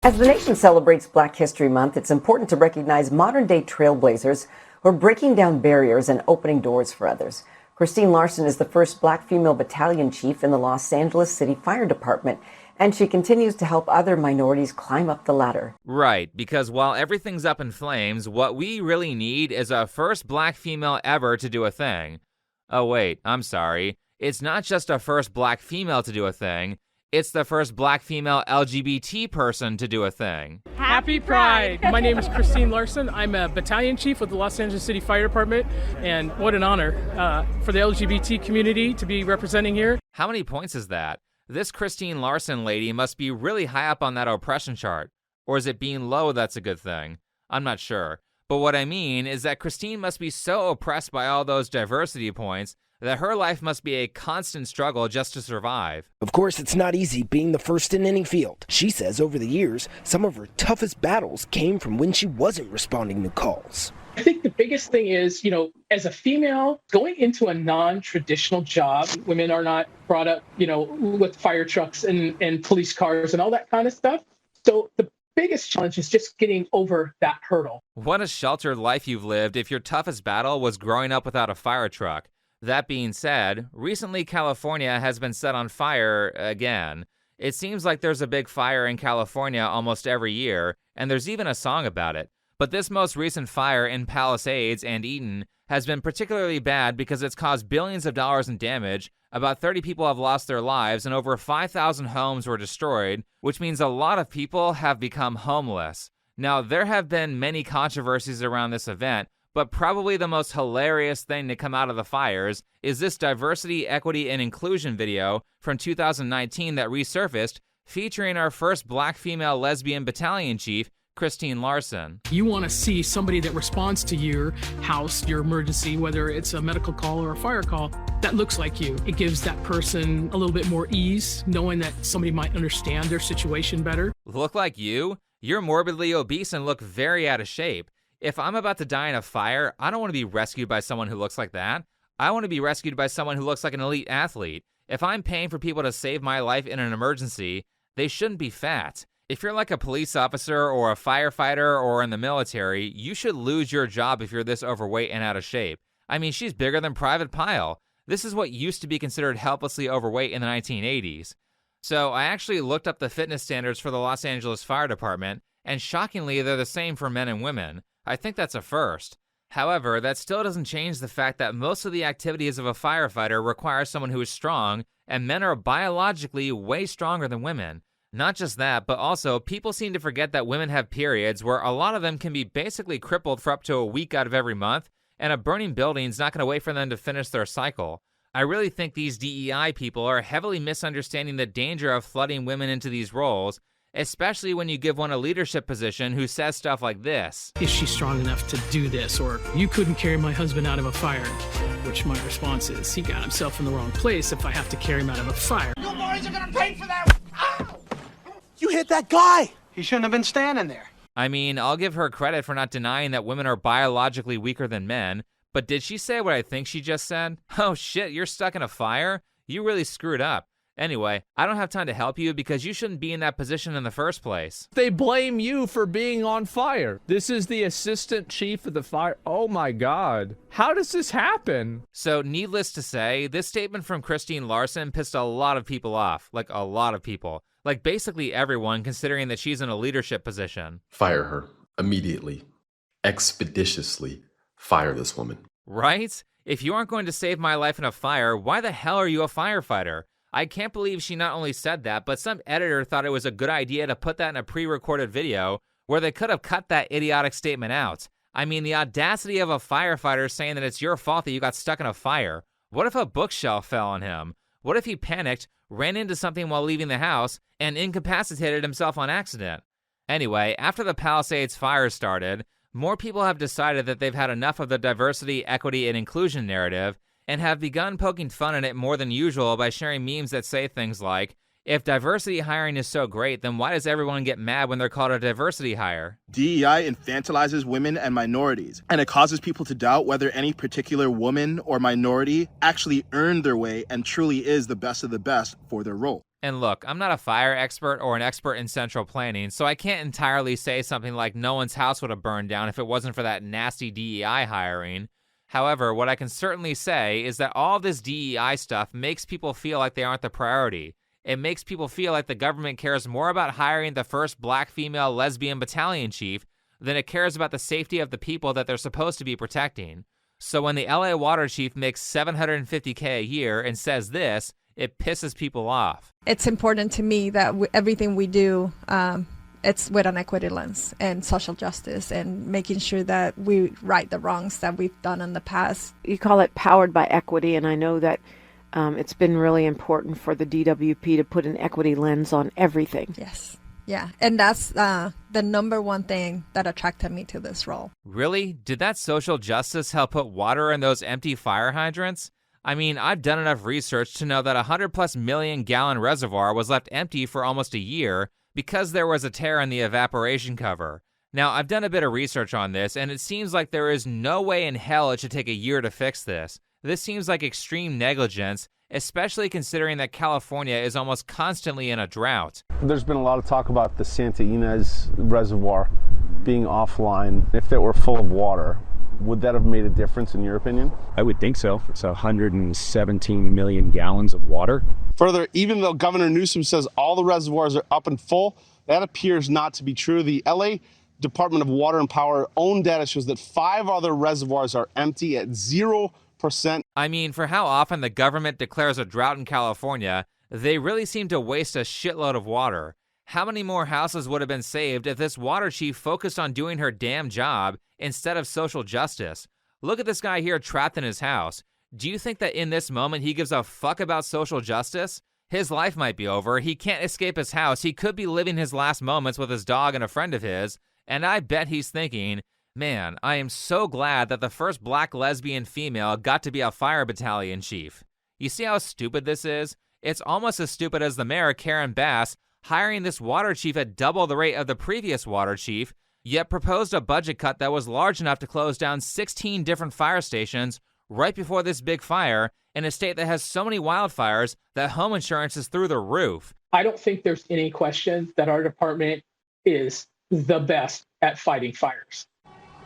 As the nation celebrates Black History Month, it's important to recognize modern-day trailblazers who are breaking down barriers and opening doors for others. Christine Larson is the first Black female battalion chief in the Los Angeles City Fire Department, and she continues to help other minorities climb up the ladder. Right, because while everything's up in flames, what we really need is a first Black female ever to do a thing. Oh wait, I'm sorry. It's not just a first Black female to do a thing. It's the first Black female LGBT person to do a thing. Happy Pride! My name is Christine Larson. I'm a battalion chief with the Los Angeles City Fire Department, and what an honor for the LGBT community to be representing here. How many points is that? This Christine Larson lady must be really high up on that oppression chart. Or is it being low that's a good thing? I'm not sure. But what I mean is that Christine must be so oppressed by all those diversity points that her life must be a constant struggle just to survive. Of course, it's not easy being the first in any field. She says over the years, some of her toughest battles came from when she wasn't responding to calls. I think the biggest thing is, as a female, going into a non-traditional job, women are not brought up, with fire trucks and police cars and all that kind of stuff. So the biggest challenge is just getting over that hurdle. What a sheltered life you've lived if your toughest battle was growing up without a fire truck. That being said, recently California has been set on fire again. It seems like there's a big fire in California almost every year, and there's even a song about it. But this most recent fire in Palisades and Eaton has been particularly bad because it's caused billions of dollars in damage, about 30 people have lost their lives, and over 5,000 homes were destroyed, which means a lot of people have become homeless. Now, there have been many controversies around this event, but probably the most hilarious thing to come out of the fires is this diversity, equity, and inclusion video from 2019 that resurfaced, featuring our first Black female lesbian battalion chief, Christine Larson. You want to see somebody that responds to your house, your emergency, whether it's a medical call or a fire call, that looks like you. It gives that person a little bit more ease, knowing that somebody might understand their situation better. Look like you? You're morbidly obese and look very out of shape. If I'm about to die in a fire, I don't want to be rescued by someone who looks like that. I want to be rescued by someone who looks like an elite athlete. If I'm paying for people to save my life in an emergency, they shouldn't be fat. If you're like a police officer or a firefighter or in the military, you should lose your job if you're this overweight and out of shape. I mean, she's bigger than Private Pile. This is what used to be considered helplessly overweight in the 1980s. So I actually looked up the fitness standards for the Los Angeles Fire Department, and shockingly, they're the same for men and women. I think that's a first. However, that still doesn't change the fact that most of the activities of a firefighter require someone who is strong, and men are biologically way stronger than women. Not just that, but also people seem to forget that women have periods where a lot of them can be basically crippled for up to a week out of every month, and a burning building's not going to wait for them to finish their cycle. I really think these DEI people are heavily misunderstanding the danger of flooding women into these roles, especially when you give one a leadership position who says stuff like this. Is she strong enough to do this? Or, you couldn't carry my husband out of a fire. Which my response is, he got himself in the wrong place if I have to carry him out of a fire. You boys are gonna pay for that! Ow! You hit that guy! He shouldn't have been standing there. I mean, I'll give her credit for not denying that women are biologically weaker than men, but did she say what I think she just said? Oh shit, you're stuck in a fire? You really screwed up. Anyway, I don't have time to help you because you shouldn't be in that position in the first place. They blame you for being on fire. This is the assistant chief of the fire. Oh my God. How does this happen? So needless to say, this statement from Christine Larson pissed a lot of people off. Like a lot of people. Like basically everyone, considering that she's in a leadership position. Fire her immediately. Expeditiously fire this woman. Right? If you aren't going to save my life in a fire, why the hell are you a firefighter? I can't believe she not only said that, but some editor thought it was a good idea to put that in a pre-recorded video where they could have cut that idiotic statement out. I mean, the audacity of a firefighter saying that it's your fault that you got stuck in a fire. What if a bookshelf fell on him? What if he panicked, ran into something while leaving the house, and incapacitated himself on accident? Anyway, after the Palisades fire started, more people have decided that they've had enough of the diversity, equity, and inclusion narrative, and have begun poking fun at it more than usual by sharing memes that say things like, if diversity hiring is so great, then why does everyone get mad when they're called a diversity hire? DEI infantilizes women and minorities, and it causes people to doubt whether any particular woman or minority actually earned their way and truly is the best of the best for their role. And look, I'm not a fire expert or an expert in central planning, so I can't entirely say something like no one's house would have burned down if it wasn't for that nasty DEI hiring. However, what I can certainly say is that all this DEI stuff makes people feel like they aren't the priority. It makes people feel like the government cares more about hiring the first black female lesbian battalion chief than it cares about the safety of the people that they're supposed to be protecting. So when the LA water chief makes $750K a year and says this, it pisses people off. It's important to me that everything we do, it's with an equity lens and social justice and making sure that we right the wrongs that we've done in the past. You call it powered by equity, and I know that it's been really important for the DWP to put an equity lens on everything. Yes. Yeah, and that's the number one thing that attracted me to this role. Really? Did that social justice help put water in those empty fire hydrants? I mean, I've done enough research to know that a 100+ million gallon reservoir was left empty for almost a year because there was a tear in the evaporation cover. Now, I've done a bit of research on this, and it seems like there is no way in hell it should take a year to fix this. This seems like extreme negligence, especially considering that California is almost constantly in a drought. There's been a lot of talk about the Santa Ynez Reservoir being offline. If it were full of water, would that have made a difference in your opinion? I would think so. It's 117 million gallons of water. Further, even though Governor Newsom says all the reservoirs are up and full, that appears not to be true. The LA Department of Water and Power own data shows that 5 other reservoirs are empty at 0%. I mean, for how often the government declares a drought in California, they really seem to waste a shitload of water. How many more houses would have been saved if this water chief focused on doing her damn job instead of social justice? Look at this guy here trapped in his house. Do you think that in this moment he gives a fuck about social justice? His life might be over. He can't escape his house. He could be living his last moments with his dog and a friend of his. And I bet he's thinking, man, I am so glad that the first black lesbian female got to be a fire battalion chief. You see how stupid this is? It's almost as stupid as the mayor, Karen Bass, hiring this water chief at double the rate of the previous water chief, yet proposed a budget cut that was large enough to close down 16 different fire stations right before this big fire in a state that has so many wildfires that home insurance is through the roof. I don't think there's any question that our department is the best at fighting fires.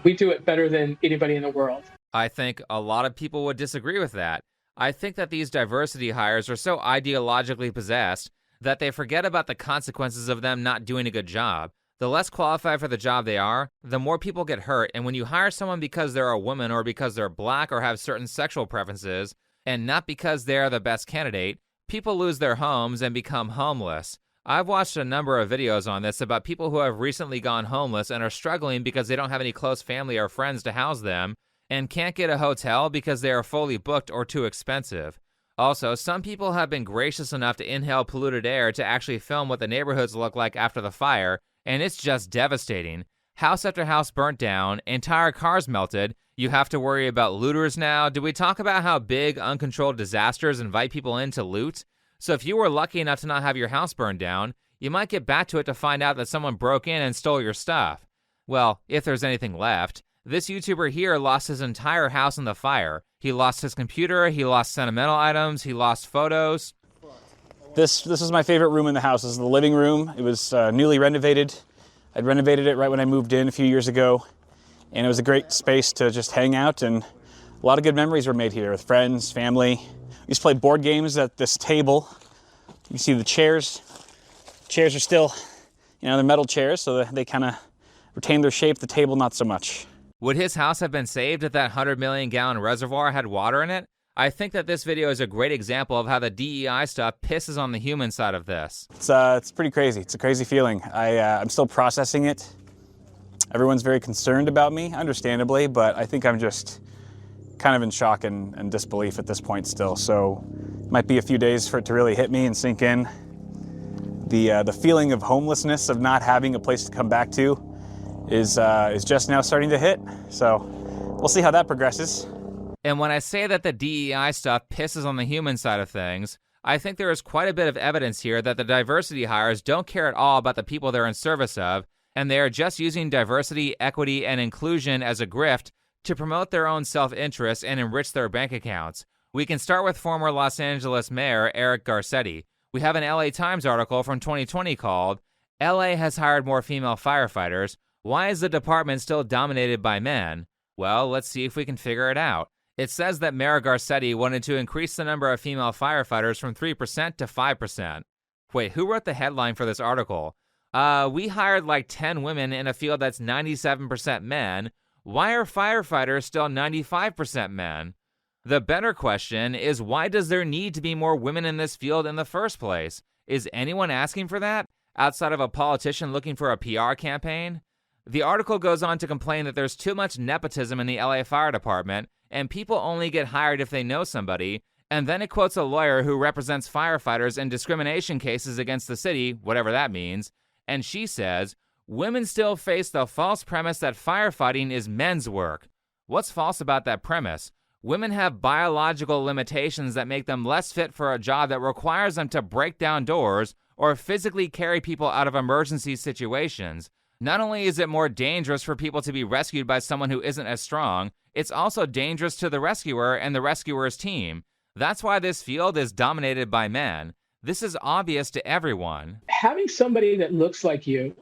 We do it better than anybody in the world. I think a lot of people would disagree with that. I think that these diversity hires are so ideologically possessed that they forget about the consequences of them not doing a good job. The less qualified for the job they are, the more people get hurt. And when you hire someone because they're a woman or because they're black or have certain sexual preferences, and not because they're the best candidate, people lose their homes and become homeless. I've watched a number of videos on this about people who have recently gone homeless and are struggling because they don't have any close family or friends to house them and can't get a hotel because they are fully booked or too expensive. Also, some people have been gracious enough to inhale polluted air to actually film what the neighborhoods look like after the fire, and it's just devastating. House after house burnt down, entire cars melted. You have to worry about looters now. Did we talk about how big, uncontrolled disasters invite people in to loot? So if you were lucky enough to not have your house burned down, you might get back to it to find out that someone broke in and stole your stuff. Well, if there's anything left. This YouTuber here lost his entire house in the fire. He lost his computer, he lost sentimental items, he lost photos. This is my favorite room in the house. This is the living room. It was newly renovated. I'd renovated it right when I moved in a few years ago. And it was a great space to just hang out, and a lot of good memories were made here with friends, family. We used to play board games at this table. You can see the chairs. Chairs are still, they're metal chairs, so they kind of retain their shape. The table, not so much. Would his house have been saved if that 100 million gallon reservoir had water in it? I think that this video is a great example of how the DEI stuff pisses on the human side of this. It's pretty crazy. It's a crazy feeling. I'm still processing it. Everyone's very concerned about me, understandably, but I think I'm just kind of in shock and disbelief at this point still. So it might be a few days for it to really hit me and sink in. The feeling of homelessness, of not having a place to come back to, is just now starting to hit. So we'll see how that progresses. And when I say that the DEI stuff pisses on the human side of things, I think there is quite a bit of evidence here that the diversity hires don't care at all about the people they're in service of, and they are just using diversity, equity, and inclusion as a grift to promote their own self-interest and enrich their bank accounts. We can start with former Los Angeles Mayor Eric Garcetti. We have an LA Times article from 2020 called, LA has hired more female firefighters. Why is the department still dominated by men? Well, let's see if we can figure it out. It says that Mayor Garcetti wanted to increase the number of female firefighters from 3% to 5%. Wait, who wrote the headline for this article? We hired like 10 women in a field that's 97% men. Why are firefighters still 95% men? The better question is, why does there need to be more women in this field in the first place? Is anyone asking for that, outside of a politician looking for a PR campaign? The article goes on to complain that there's too much nepotism in the LA Fire Department, and people only get hired if they know somebody, and then it quotes a lawyer who represents firefighters in discrimination cases against the city, whatever that means, and she says, women still face the false premise that firefighting is men's work. What's false about that premise? Women have biological limitations that make them less fit for a job that requires them to break down doors or physically carry people out of emergency situations. Not only is it more dangerous for people to be rescued by someone who isn't as strong, it's also dangerous to the rescuer and the rescuer's team. That's why this field is dominated by men. This is obvious to everyone. Having somebody that looks like you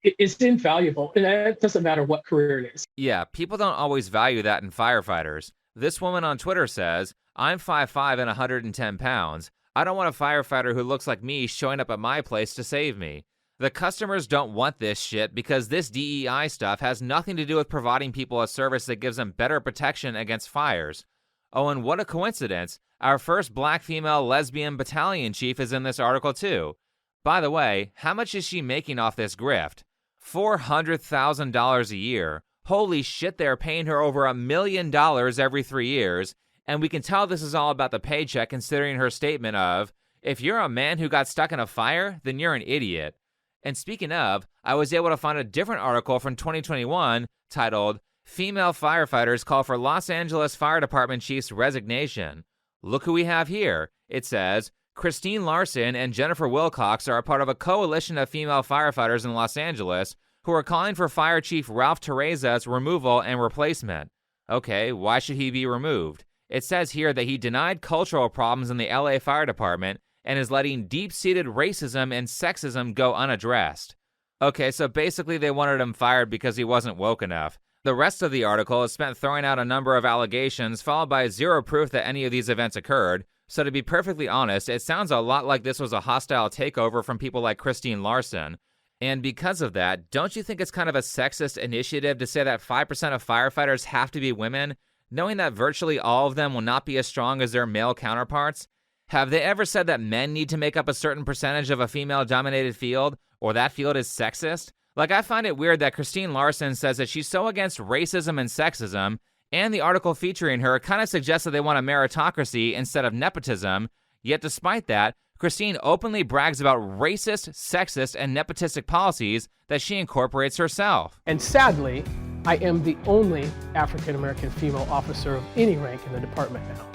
is invaluable, and it doesn't matter what career it is. Yeah, people don't always value that in firefighters. This woman on Twitter says, I'm 5'5" and 110 pounds. I don't want a firefighter who looks like me showing up at my place to save me. The customers don't want this shit because this DEI stuff has nothing to do with providing people a service that gives them better protection against fires. Oh, and what a coincidence. Our first black female lesbian battalion chief is in this article too. By the way, how much is she making off this grift? $400,000 a year. Holy shit, they're paying her over $1 million every 3 years. And we can tell this is all about the paycheck considering her statement of, if you're a man who got stuck in a fire, then you're an idiot. And speaking of, I was able to find a different article from 2021 titled, Female Firefighters Call for Los Angeles Fire Department Chief's Resignation. Look who we have here. It says, Christine Larson and Jennifer Wilcox are a part of a coalition of female firefighters in Los Angeles who are calling for Fire Chief Ralph Teresa's removal and replacement. Okay, why should he be removed? It says here that he denied cultural problems in the LA Fire Department and is letting deep-seated racism and sexism go unaddressed. Okay, so basically they wanted him fired because he wasn't woke enough. The rest of the article is spent throwing out a number of allegations, followed by zero proof that any of these events occurred. So to be perfectly honest, it sounds a lot like this was a hostile takeover from people like Christine Larson. And because of that, don't you think it's kind of a sexist initiative to say that 5% of firefighters have to be women, knowing that virtually all of them will not be as strong as their male counterparts? Have they ever said that men need to make up a certain percentage of a female-dominated field, or that field is sexist? Like, I find it weird that Christine Larson says that she's so against racism and sexism, and the article featuring her kind of suggests that they want a meritocracy instead of nepotism, yet despite that, Christine openly brags about racist, sexist, and nepotistic policies that she incorporates herself. And sadly, I am the only African-American female officer of any rank in the department now.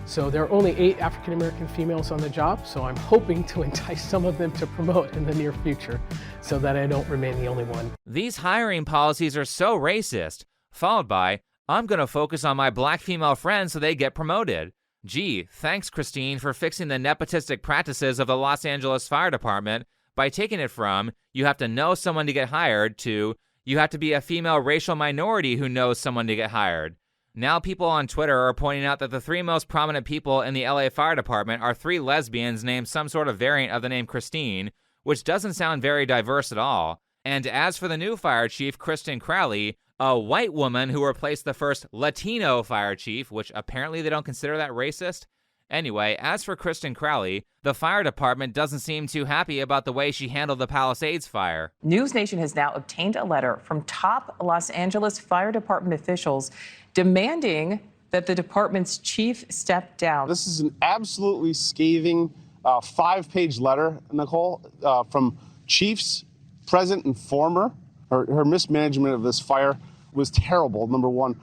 So there are only 8 African-American females on the job, so I'm hoping to entice some of them to promote in the near future so that I don't remain the only one. These hiring policies are so racist, followed by, I'm going to focus on my black female friends so they get promoted. Gee, thanks Christine for fixing the nepotistic practices of the Los Angeles Fire Department by taking it from, you have to know someone to get hired, to, you have to be a female racial minority who knows someone to get hired. Now people on Twitter are pointing out that the 3 most prominent people in the LA Fire Department are 3 lesbians named some sort of variant of the name Christine, which doesn't sound very diverse at all. And as for the new fire chief, Kristen Crowley, a white woman who replaced the first Latino fire chief, which apparently they don't consider that racist. Anyway, as for Kristen Crowley, the fire department doesn't seem too happy about the way she handled the Palisades fire. News Nation has now obtained a letter from top Los Angeles Fire Department officials demanding that the department's chief step down. This is an absolutely scathing 5-page letter, Nicole, from chiefs, present and former. Her mismanagement of this fire was terrible, number one.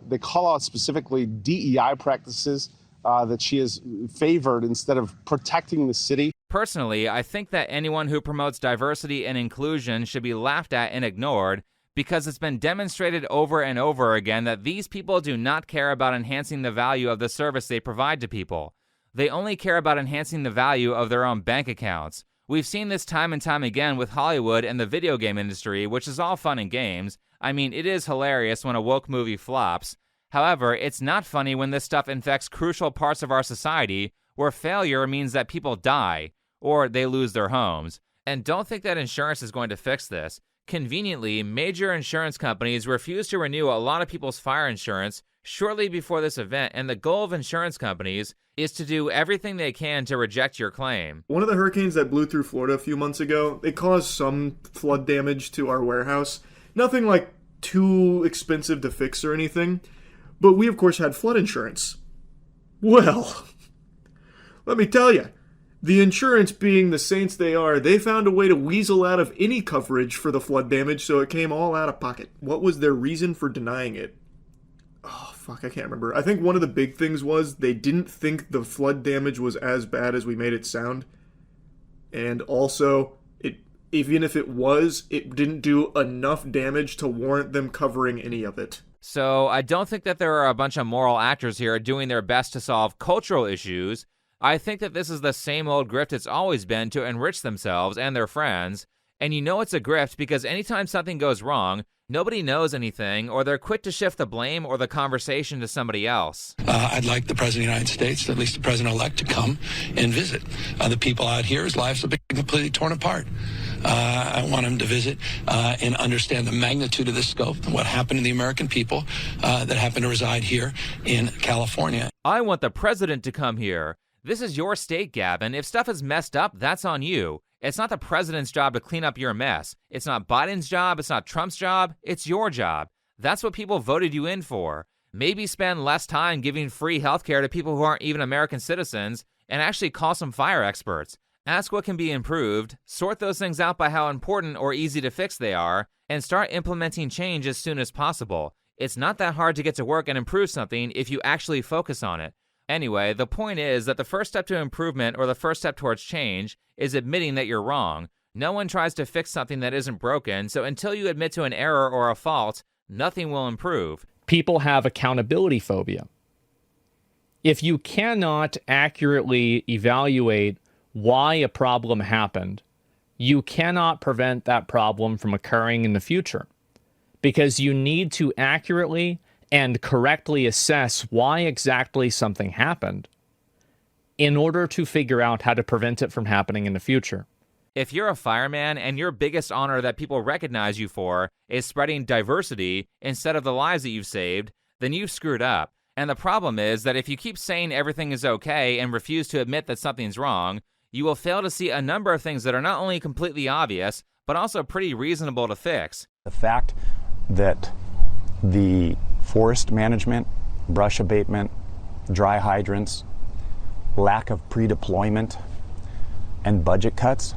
They call out specifically DEI practices that she has favored instead of protecting the city. Personally, I think that anyone who promotes diversity and inclusion should be laughed at and ignored, because it's been demonstrated over and over again that these people do not care about enhancing the value of the service they provide to people. They only care about enhancing the value of their own bank accounts. We've seen this time and time again with Hollywood and the video game industry, which is all fun and games. I mean, it is hilarious when a woke movie flops. However, it's not funny when this stuff infects crucial parts of our society where failure means that people die or they lose their homes. And don't think that insurance is going to fix this. Conveniently, major insurance companies refused to renew a lot of people's fire insurance shortly before this event, and the goal of insurance companies is to do everything they can to reject your claim. One of the hurricanes that blew through Florida a few months ago, it caused some flood damage to our warehouse. Nothing like too expensive to fix or anything, but we of course had flood insurance. Well, let me tell you, the insurance being the saints they are, they found a way to weasel out of any coverage for the flood damage, so it came all out of pocket. What was their reason for denying it? Oh, fuck, I can't remember. I think one of the big things was they didn't think the flood damage was as bad as we made it sound. And also, even if it was, it didn't do enough damage to warrant them covering any of it. So I don't think that there are a bunch of moral actors here doing their best to solve cultural issues. I think that this is the same old grift it's always been to enrich themselves and their friends. And you know it's a grift because anytime something goes wrong, nobody knows anything, or they're quick to shift the blame or the conversation to somebody else. I'd like the President of the United States, at least the President-elect, to come and visit. The people out here, his lives have been completely torn apart. I want him to visit and understand the magnitude of this scope and what happened to the American people that happen to reside here in California. I want the president to come here. This is your state, Gavin. If stuff is messed up, that's on you. It's not the president's job to clean up your mess. It's not Biden's job. It's not Trump's job. It's your job. That's what people voted you in for. Maybe spend less time giving free healthcare to people who aren't even American citizens and actually call some fire experts. Ask what can be improved, sort those things out by how important or easy to fix they are, and start implementing change as soon as possible. It's not that hard to get to work and improve something if you actually focus on it. Anyway, the point is that the first step to improvement or the first step towards change is admitting that you're wrong. No one tries to fix something that isn't broken, so until you admit to an error or a fault, nothing will improve. People have accountability phobia. If you cannot accurately evaluate why a problem happened, you cannot prevent that problem from occurring in the future, because you need to accurately and correctly assess why exactly something happened in order to figure out how to prevent it from happening in the future. If you're a fireman and your biggest honor that people recognize you for is spreading diversity instead of the lives that you've saved, then you've screwed up. And the problem is that if you keep saying everything is okay and refuse to admit that something's wrong, you will fail to see a number of things that are not only completely obvious, but also pretty reasonable to fix. The fact that the forest management, brush abatement, dry hydrants, lack of pre-deployment, and budget cuts,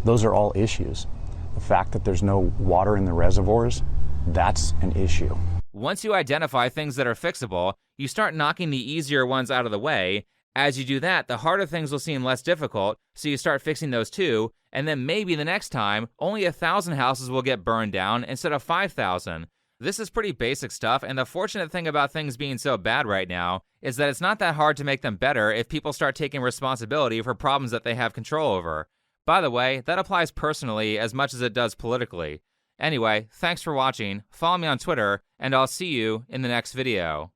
those are all issues. The fact that there's no water in the reservoirs, that's an issue. Once you identify things that are fixable, you start knocking the easier ones out of the way. As you do that, the harder things will seem less difficult, so you start fixing those too, and then maybe the next time, only 1,000 houses will get burned down instead of 5,000. This is pretty basic stuff, and the fortunate thing about things being so bad right now is that it's not that hard to make them better if people start taking responsibility for problems that they have control over. By the way, that applies personally as much as it does politically. Anyway, thanks for watching, follow me on Twitter, and I'll see you in the next video.